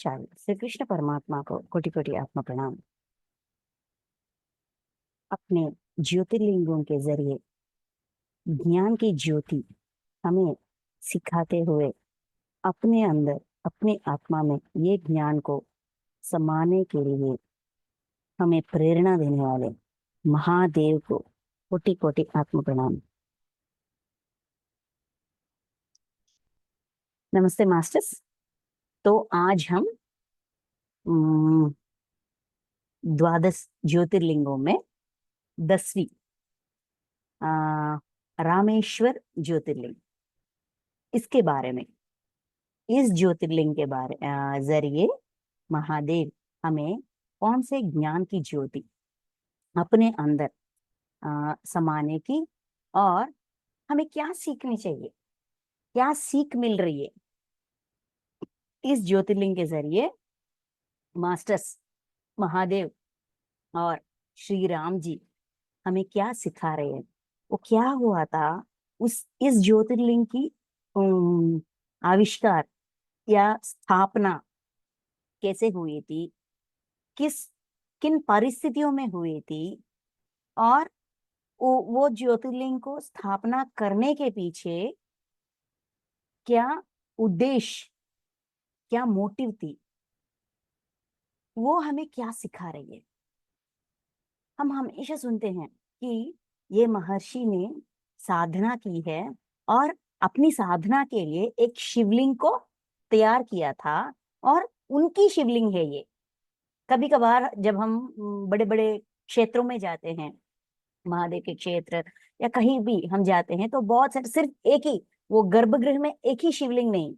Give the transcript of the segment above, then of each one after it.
चल श्री कृष्ण परमात्मा को कोटि कोटि आत्मा प्रणाम। अपने ज्योतिर्लिंगों के जरिए ज्ञान की ज्योति हमें सिखाते हुए अपने अंदर अपने आत्मा में ये ज्ञान को समाने के लिए हमें प्रेरणा देने वाले महादेव को कोटि कोटि आत्म प्रणाम। नमस्ते मास्टर्स। तो आज हम अम, द्वादश ज्योतिर्लिंगों में 10वीं रामेश्वर ज्योतिर्लिंग, इसके बारे में, इस ज्योतिर्लिंग के बारे जरिए महादेव हमें कौन से ज्ञान की ज्योति अपने अंदर समाने की और हमें क्या सीखनी चाहिए, क्या सीख मिल रही है इस ज्योतिर्लिंग के जरिए। मास्टर्स महादेव और श्री राम जी हमें क्या सिखा रहे हैं, वो क्या हुआ था, उस इस ज्योतिर्लिंग की आविष्कार या स्थापना कैसे हुई थी, किस किन परिस्थितियों में हुई थी, और वो ज्योतिर्लिंग को स्थापना करने के पीछे क्या उद्देश्य, क्या मोटिव थी, वो हमें क्या सिखा रही है। हम हमेशा सुनते हैं कि ये महर्षि ने साधना की है और अपनी साधना के लिए एक शिवलिंग को तैयार किया था और उनकी शिवलिंग है ये। कभी कभार जब हम बड़े बड़े क्षेत्रों में जाते हैं, महादेव के क्षेत्र या कहीं भी हम जाते हैं, तो बहुत सारे, सिर्फ एक ही वो गर्भगृह में एक ही शिवलिंग नहीं,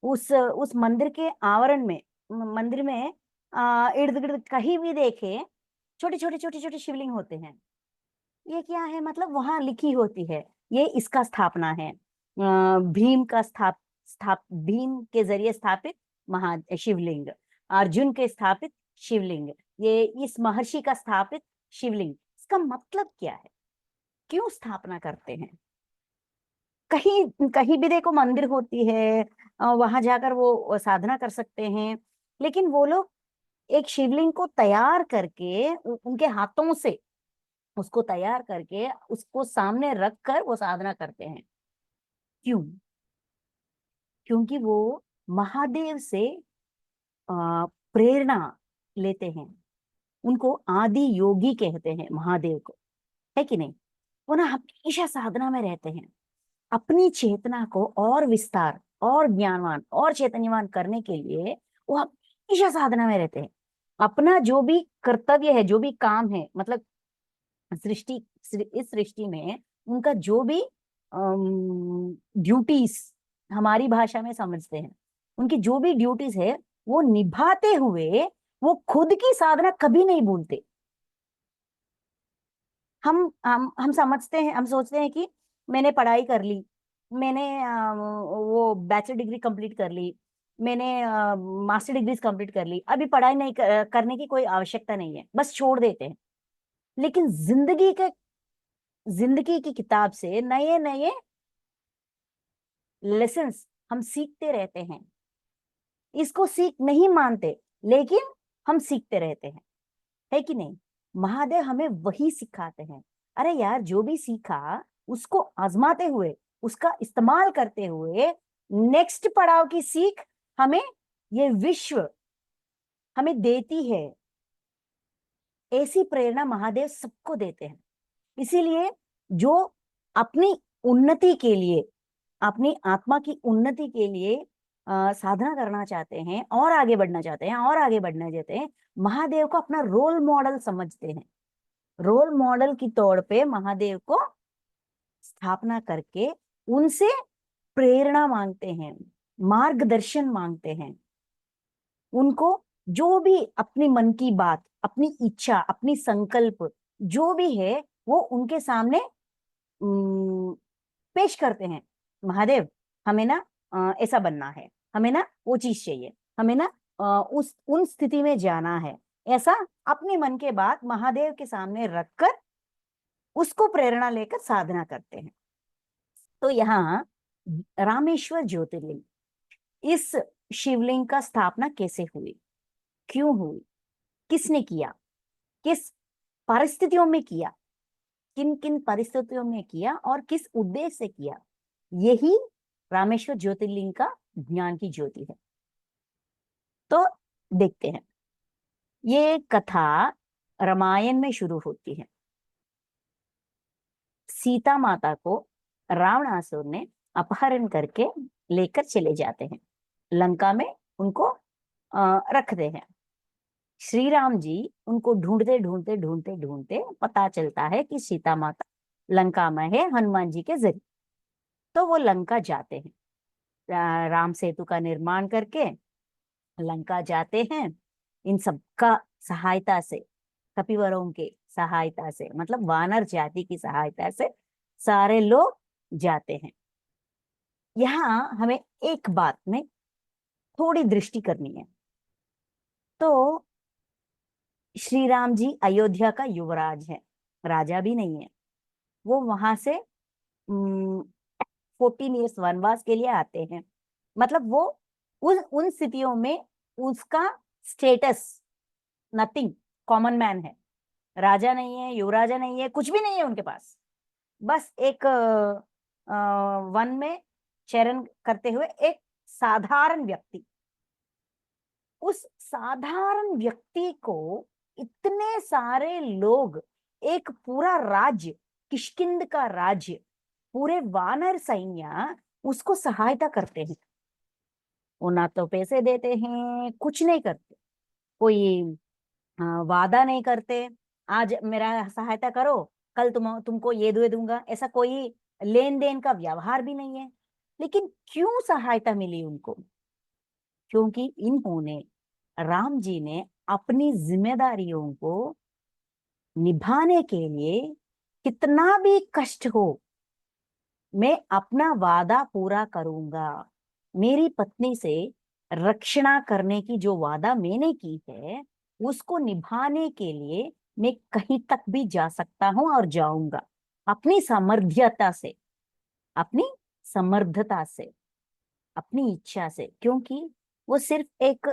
उस मंदिर के आवरण में, मंदिर में इर्द गिर्द कहीं भी देखे छोटे छोटे शिवलिंग होते हैं। ये क्या है, मतलब वहां लिखी होती है ये इसका स्थापना है, भीम का भीम के जरिए स्थापित महा शिवलिंग, अर्जुन के स्थापित शिवलिंग, ये इस महर्षि का स्थापित शिवलिंग। इसका मतलब क्या है, क्यों स्थापना करते हैं। कहीं कहीं भी देखो मंदिर होती है, वहां जाकर वो साधना कर सकते हैं, लेकिन वो लोग एक शिवलिंग को तैयार करके उनके हाथों से उसको तैयार करके उसको सामने रख कर वो साधना करते हैं। क्यों? क्योंकि वो महादेव से प्रेरणा लेते हैं। उनको आदि योगी कहते हैं महादेव को, है कि नहीं। वो ना हमेशा साधना में रहते हैं, अपनी चेतना को और विस्तार और ज्ञानवान और चैतन्यवान करने के लिए वो हमेशा साधना में रहते हैं। अपना जो भी कर्तव्य है, जो भी काम है, मतलब सृष्टि, इस सृष्टि में उनका जो भी ड्यूटीज, हमारी भाषा में समझते हैं, उनकी जो भी ड्यूटीज है वो निभाते हुए वो खुद की साधना कभी नहीं भूलते। हम समझते हैं, हम सोचते हैं कि मैंने पढ़ाई कर ली, मैंने वो बैचलर डिग्री कंप्लीट कर ली, मैंने मास्टर डिग्री कंप्लीट कर ली, अभी पढ़ाई नहीं करने की कोई आवश्यकता नहीं है, बस छोड़ देते हैं। लेकिन जिंदगी की किताब से नए नए लेसन्स हम सीखते रहते हैं। इसको सीख नहीं मानते, लेकिन हम सीखते रहते हैं, है कि नहीं। महादेव हमें वही सिखाते हैं। अरे यार, जो भी सीखा उसको आजमाते हुए, उसका इस्तेमाल करते हुए नेक्स्ट पड़ाव की सीख हमें ये विश्व हमें देती है। ऐसी प्रेरणा महादेव सबको देते हैं। इसीलिए जो अपनी उन्नति के लिए, अपनी आत्मा की उन्नति के लिए साधना करना चाहते हैं और आगे बढ़ना चाहते हैं और आगे बढ़ना चाहते हैं, महादेव को अपना रोल मॉडल समझते हैं। रोल मॉडल की तौर पे महादेव को स्थापना करके उनसे प्रेरणा मांगते हैं, मार्गदर्शन मांगते हैं। उनको जो भी अपनी मन की बात, अपनी इच्छा, अपनी संकल्प जो भी है वो उनके सामने पेश करते हैं। महादेव, हमें ना ऐसा बनना है, हमें ना वो चीज चाहिए, हमें ना उस उन स्थिति में जाना है, ऐसा अपने मन के बात महादेव के सामने रखकर उसको प्रेरणा लेकर साधना करते हैं। तो यहाँ रामेश्वर ज्योतिर्लिंग, इस शिवलिंग का स्थापना कैसे हुई, क्यों हुई, किसने किया, किस परिस्थितियों में किया, किन किन परिस्थितियों में किया और किस उद्देश्य से किया, यही रामेश्वर ज्योतिर्लिंग का ज्ञान की ज्योति है। तो देखते हैं, ये कथा रामायण में शुरू होती है। सीता माता को रावणासुर ने अपहरण करके लेकर चले जाते हैं, लंका में उनको रखते हैं। श्री राम जी उनको ढूंढते ढूंढते ढूंढते ढूंढते पता चलता है कि सीता माता लंका में है हनुमान जी के जरिए। तो वो लंका जाते हैं, राम सेतु का निर्माण करके लंका जाते हैं। इन सब का सहायता से, कपिवरों के सहायता से, मतलब वानर जाति की सहायता से सारे लोग जाते हैं। यहाँ हमें एक बात में थोड़ी दृष्टि करनी है। तो श्री राम जी अयोध्या का युवराज है, राजा भी नहीं है। वो वहां से 14 ईयर्स वनवास के लिए आते हैं। मतलब वो उन स्थितियों में उसका स्टेटस नथिंग, कॉमन मैन है, राजा नहीं है, युवराजा नहीं है, कुछ भी नहीं है उनके पास। बस एक वन में चरण करते हुए एक साधारण व्यक्ति। उस साधारण व्यक्ति को इतने सारे लोग, एक पूरा राज्य, किष्किंध का राज्य, पूरे वानर सैन्य उसको सहायता करते हैं। वो ना तो पैसे देते हैं, कुछ नहीं करते, कोई वादा नहीं करते, आज मेरा सहायता करो, कल तुमको ये दे दूंगा, ऐसा कोई लेन देन का व्यवहार भी नहीं है। लेकिन क्यों सहायता मिली उनको? क्योंकि इन्होंने, राम जी ने अपनी जिम्मेदारियों को निभाने के लिए कितना भी कष्ट हो, मैं अपना वादा पूरा करूंगा। मेरी पत्नी से रक्षणा करने की जो वादा मैंने की है, उसको निभाने के लिए मैं कहीं तक भी जा सकता हूं और जाऊंगा, अपनी सामर्थ्यता से, अपनी समर्थता से, अपनी इच्छा से। क्योंकि वो सिर्फ एक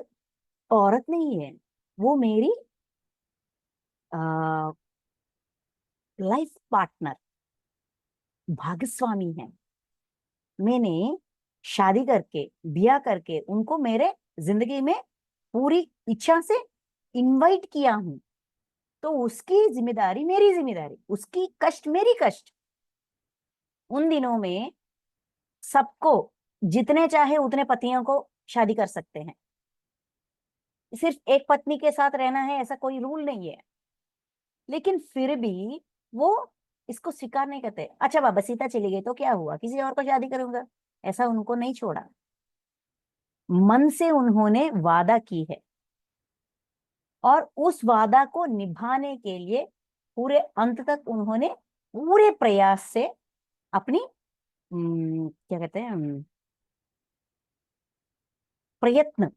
औरत नहीं है, वो मेरी लाइफ पार्टनर, भागस्वामी है। मैंने शादी करके, ब्याह करके उनको मेरे जिंदगी में पूरी इच्छा से इनवाइट किया हूं। तो उसकी जिम्मेदारी मेरी जिम्मेदारी, उसकी कष्ट मेरी कष्ट। उन दिनों में सबको जितने चाहे उतने पतियों को शादी कर सकते हैं, सिर्फ एक पत्नी के साथ रहना है ऐसा कोई रूल नहीं है। लेकिन फिर भी वो इसको स्वीकार नहीं करते। अच्छा बाबा, सीता चली गई तो क्या हुआ, किसी और को शादी करूंगा, ऐसा उनको नहीं छोड़ा। मन से उन्होंने वादा की है और उस वादा को निभाने के लिए पूरे अंत तक उन्होंने पूरे प्रयास से अपनी क्या कहते हैं, प्रयत्न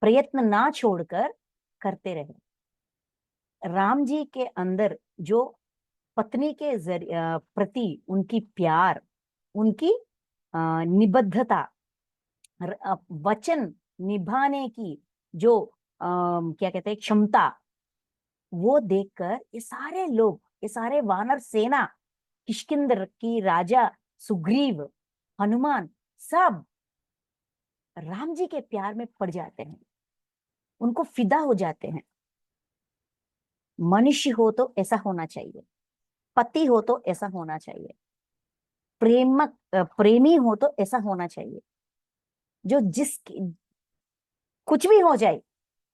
प्रयत्न ना छोड़कर करते रहे। राम जी के अंदर जो पत्नी के प्रति उनकी प्यार, उनकी निबद्धता, वचन निभाने की जो क्या कहते हैं क्षमता, वो देखकर ये सारे लोग, ये सारे वानर सेना, किष्किंधर की राजा सुग्रीव, हनुमान, सब राम जी के प्यार में पड़ जाते हैं, उनको फिदा हो जाते हैं। मनुष्य हो तो ऐसा होना चाहिए, पति हो तो ऐसा होना चाहिए, प्रेमी हो तो ऐसा होना चाहिए, जो जिस कुछ भी हो जाए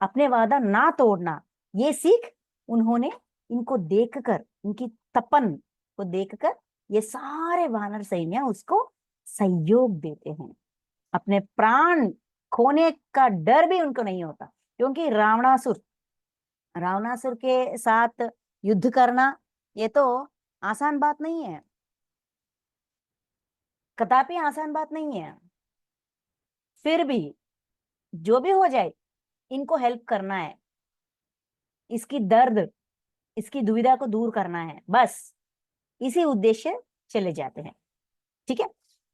अपने वादा ना तोड़ना। ये सीख उन्होंने, इनको देखकर, इनकी तपन को देखकर ये सारे वानर सैन्य उसको सहयोग देते हैं। अपने प्राण खोने का डर भी उनको नहीं होता। क्योंकि रावणासुर, रावणासुर के साथ युद्ध करना ये तो आसान बात नहीं है, कदापि आसान बात नहीं है। फिर भी जो भी हो जाए, इनको हेल्प करना है, इसकी दर्द, इसकी दुविधा को दूर करना है, बस इसी उद्देश्य चले जाते हैं। ठीक है।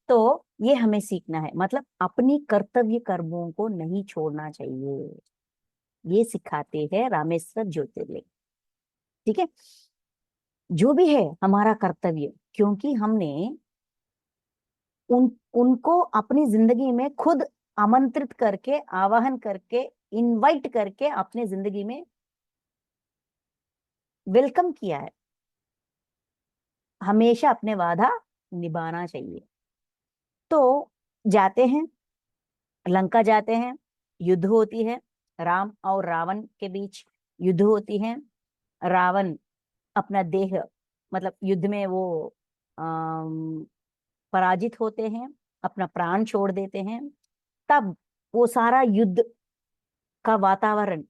तो ये हमें सीखना है, मतलब अपनी कर्तव्य कर्मों को नहीं छोड़ना चाहिए, ये सिखाते हैं रामेश्वर ज्योतिर्लिंग। ठीक है, जो भी है हमारा कर्तव्य, क्योंकि हमने उनको अपनी जिंदगी में खुद आमंत्रित करके, आवाहन करके, इनवाइट करके अपने जिंदगी में वेलकम किया है। हमेशा अपने वादा निभाना चाहिए। तो जाते हैं, लंका जाते हैं, युद्ध होती है, राम और रावण के बीच युद्ध होती है। रावण अपना देह, मतलब युद्ध में वो अम, पराजित होते हैं, अपना प्राण छोड़ देते हैं। तब वो सारा युद्ध का वातावरण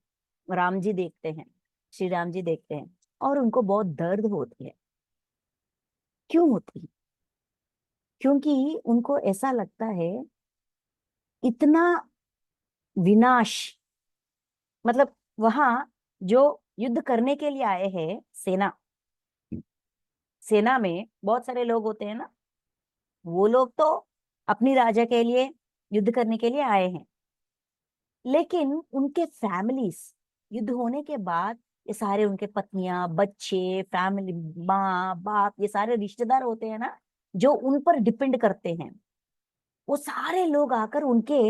राम जी देखते हैं, श्री राम जी देखते हैं, और उनको बहुत दर्द होती है। क्यों होती है? क्योंकि उनको ऐसा लगता है इतना विनाश, मतलब वहां जो युद्ध करने के लिए आए हैं, सेना, सेना में बहुत सारे लोग होते हैं ना, वो लोग तो अपनी राजा के लिए युद्ध करने के लिए आए हैं, लेकिन उनके फैमिलीज, युद्ध होने के बाद ये सारे उनके पत्नियां, बच्चे, फैमिली, माँ बाप, ये सारे रिश्तेदार होते हैं ना, जो उन पर डिपेंड करते हैं, वो सारे लोग आकर उनके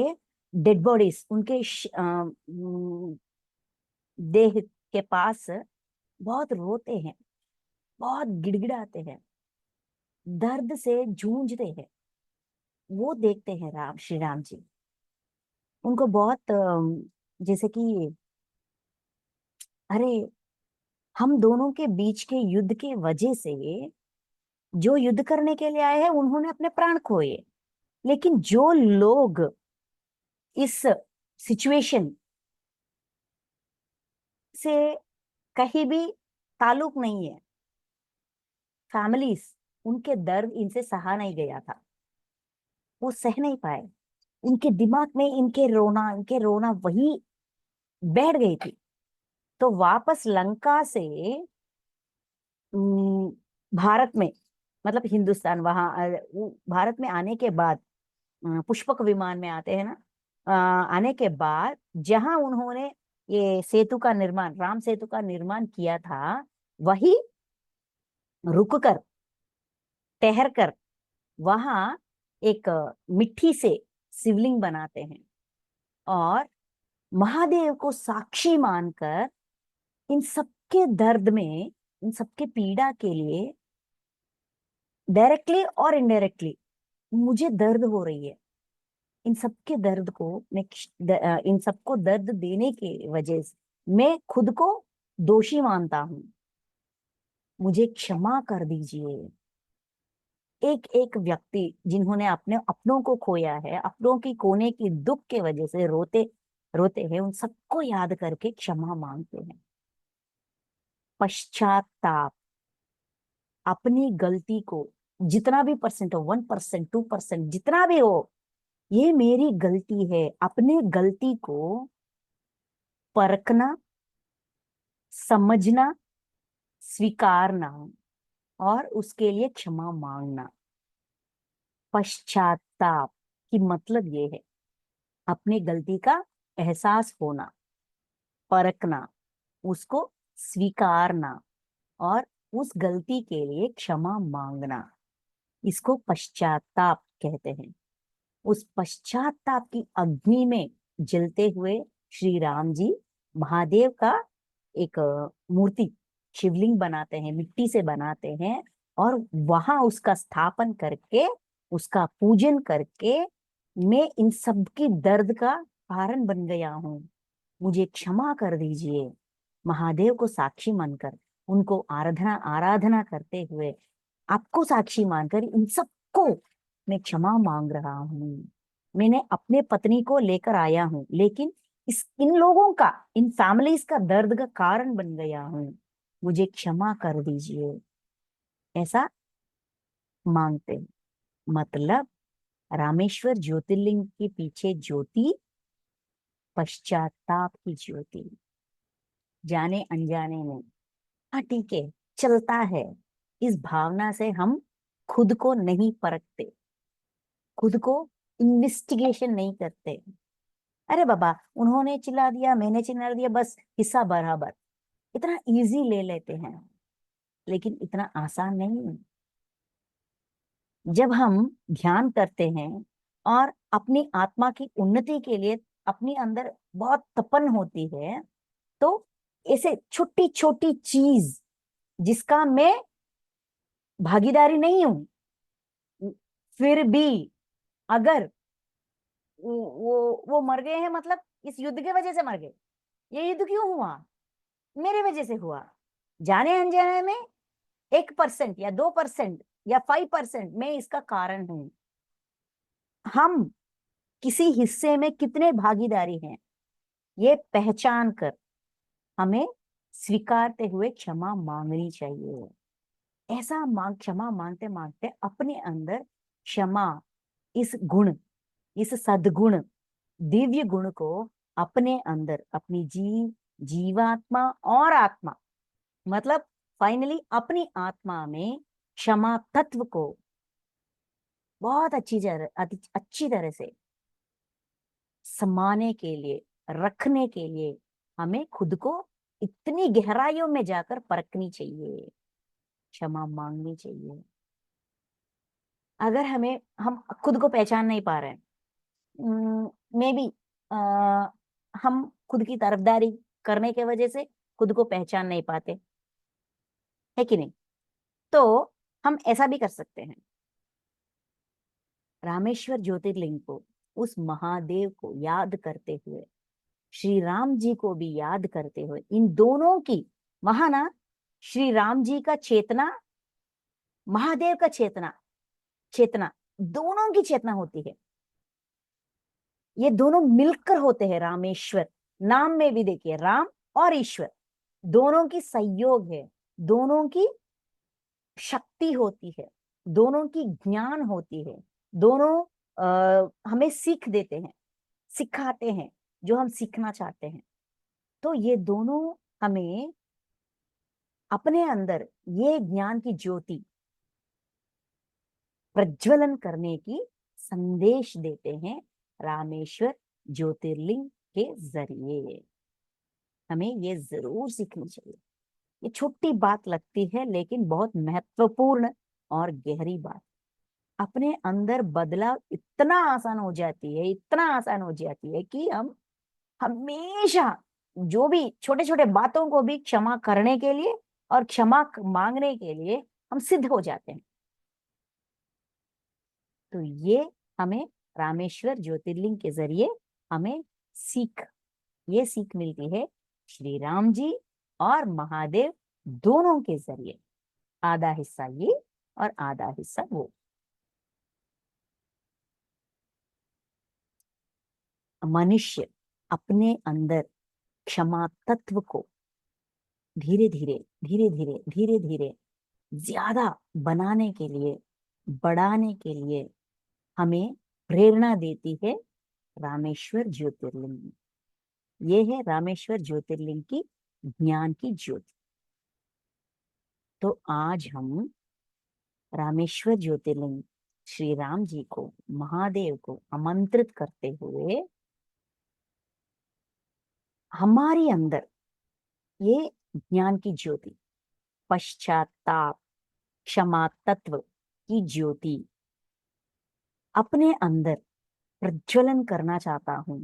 डेड बॉडीज, उनके देह के पास बहुत रोते हैं, बहुत गिड़गिड़ाते हैं, दर्द से जूझते हैं। वो देखते हैं राम, श्री राम जी। उनको बहुत जैसे कि अरे, हम दोनों के बीच के युद्ध के वजह से जो युद्ध करने के लिए आए हैं उन्होंने अपने प्राण खोए, लेकिन जो लोग इस सिचुएशन से कहीं भी ताल्लुक नहीं है, फैमिलीज, उनके दर्द इनसे सहा नहीं गया था, वो सह नहीं पाए। उनके दिमाग में इनके रोना वही बैठ गई थी। तो वापस लंका से भारत में, मतलब हिंदुस्तान, वहां भारत में आने के बाद पुष्पक विमान में आते हैं ना, आने के बाद जहां उन्होंने ये सेतु का निर्माण, राम सेतु का निर्माण किया था, वही रुक कर, ठहर कर, वहां एक मिट्टी से शिवलिंग बनाते हैं, और महादेव को साक्षी मानकर इन सबके दर्द में, इन सबके पीड़ा के लिए, डायरेक्टली और इनडायरेक्टली मुझे दर्द हो रही है, इन सबके दर्द को मैं इन सबको दर्द देने के वजह से मैं खुद को दोषी मानता हूं, मुझे क्षमा कर दीजिए। एक एक व्यक्ति जिन्होंने अपने अपनों को खोया है, अपनों की कोने की दुख के वजह से रोते रोते हैं, उन सबको याद करके क्षमा मांगते हैं। पश्चाताप, अपनी गलती को जितना भी परसेंट हो, 1%, 2%, जितना भी हो, ये मेरी गलती है, अपने गलती को परखना, समझना, स्वीकारना, और उसके लिए क्षमा मांगना। पश्चाताप की मतलब ये है अपनी गलती का एहसास होना, परखना, उसको स्वीकारना, और उस गलती के लिए क्षमा मांगना, इसको पश्चाताप कहते हैं। उस पश्चाताप की अग्नि में जलते हुए श्री राम जी महादेव का एक मूर्ति, शिवलिंग बनाते हैं, मिट्टी से बनाते हैं, और वहां उसका स्थापन करके, उसका पूजन करके, मैं इन सब की दर्द का कारण बन गया हूँ, मुझे क्षमा कर दीजिए। महादेव को साक्षी मानकर, उनको आराधना आराधना करते हुए, आपको साक्षी मानकर इन सबको मैं क्षमा मांग रहा हूँ। मैंने अपने पत्नी को लेकर आया हूँ, लेकिन इन लोगों का, इन फैमिलीज का दर्द का कारण बन गया हूँ, मुझे क्षमा कर दीजिए, ऐसा मांगते हैं। मतलब रामेश्वर ज्योतिर्लिंग के पीछे ज्योति पश्चाताप की ज्योति, जाने अनजाने में, हाँ ठीक है, चलता है, इस भावना से हम खुद को नहीं परखते, खुद को इन्वेस्टिगेशन नहीं करते। अरे बाबा, उन्होंने चिल्ला दिया, मैंने चिल्ला दिया, बस हिस्सा बराबर, इतना इजी ले लेते हैं। लेकिन इतना आसान नहीं। जब हम ध्यान करते हैं और अपनी आत्मा की उन्नति के लिए अपने अंदर बहुत तपन होती है, तो ऐसे छोटी छोटी चीज जिसका मैं भागीदारी नहीं हूं, फिर भी अगर वो मर गए हैं, मतलब इस युद्ध के वजह से मर गए। ये युद्ध क्यों हुआ? मेरे वजह से हुआ। जाने अनजाने में 1% या 2% या 5% मैं इसका कारण हूं। हम किसी हिस्से में कितने भागीदारी हैं, ये पहचान कर हमें स्वीकारते हुए क्षमा मांगनी चाहिए। ऐसा क्षमा मांगते मांगते अपने अंदर क्षमा, इस गुण, इस सद्गुण, दिव्य गुण को अपने अंदर, अपनी जीवात्मा और आत्मा, मतलब फाइनली अपनी आत्मा में क्षमा तत्व को बहुत अच्छी तरह से समाने के लिए, रखने के लिए हमें खुद को इतनी गहराइयों में जाकर परखनी चाहिए, क्षमा मांगनी चाहिए। अगर हम खुद को पहचान नहीं पा रहे हैं, मे बी हम खुद की तरफदारी करने के वजह से खुद को पहचान नहीं पाते, है कि नहीं? तो हम ऐसा भी कर सकते हैं, रामेश्वर ज्योतिर्लिंग को, उस महादेव को याद करते हुए, श्री राम जी को भी याद करते हुए, इन दोनों की, वहां ना श्री राम जी का चेतना, महादेव का चेतना, चेतना, दोनों की चेतना होती है। ये दोनों मिलकर होते हैं रामेश्वर। नाम में भी देखिए, राम और ईश्वर दोनों की सहयोग है, दोनों की शक्ति होती है, दोनों की ज्ञान होती है, दोनों हमें सीख देते हैं, सिखाते हैं जो हम सीखना चाहते हैं। तो ये दोनों हमें अपने अंदर ये ज्ञान की ज्योति प्रज्वलन करने की संदेश देते हैं रामेश्वर ज्योतिर्लिंग के जरिए। हमें ये जरूर सीखनी चाहिए। ये छोटी बात लगती है लेकिन बहुत महत्वपूर्ण और गहरी बात। अपने अंदर बदलाव इतना आसान हो जाती है, इतना आसान हो जाती है कि हम हमेशा जो भी छोटे छोटे बातों को भी क्षमा करने के लिए और क्षमा मांगने के लिए हम सिद्ध हो जाते हैं। तो ये हमें रामेश्वर ज्योतिर्लिंग के जरिए हमें ये सीख मिलती है श्री राम जी और महादेव दोनों के जरिए। आधा हिस्सा ये और आधा हिस्सा वो। मनुष्य अपने अंदर क्षमा तत्व को धीरे धीरे धीरे धीरे धीरे धीरे ज्यादा बनाने के लिए, बढ़ाने के लिए हमें प्रेरणा देती है रामेश्वर ज्योतिर्लिंग। ये है रामेश्वर ज्योतिर्लिंग की ज्ञान की ज्योति। तो आज हम रामेश्वर ज्योतिर्लिंग श्री राम जी को, महादेव को आमंत्रित करते हुए हमारी अंदर ये ज्ञान की ज्योति, पश्चाताप, क्षमा तत्व की ज्योति अपने अंदर प्रज्वलन करना चाहता हूं।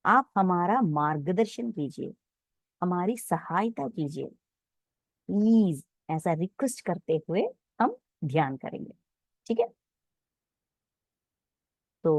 आप हमारा मार्गदर्शन कीजिए, हमारी सहायता कीजिए प्लीज, ऐसा रिक्वेस्ट करते हुए हम ध्यान करेंगे। ठीक है? तो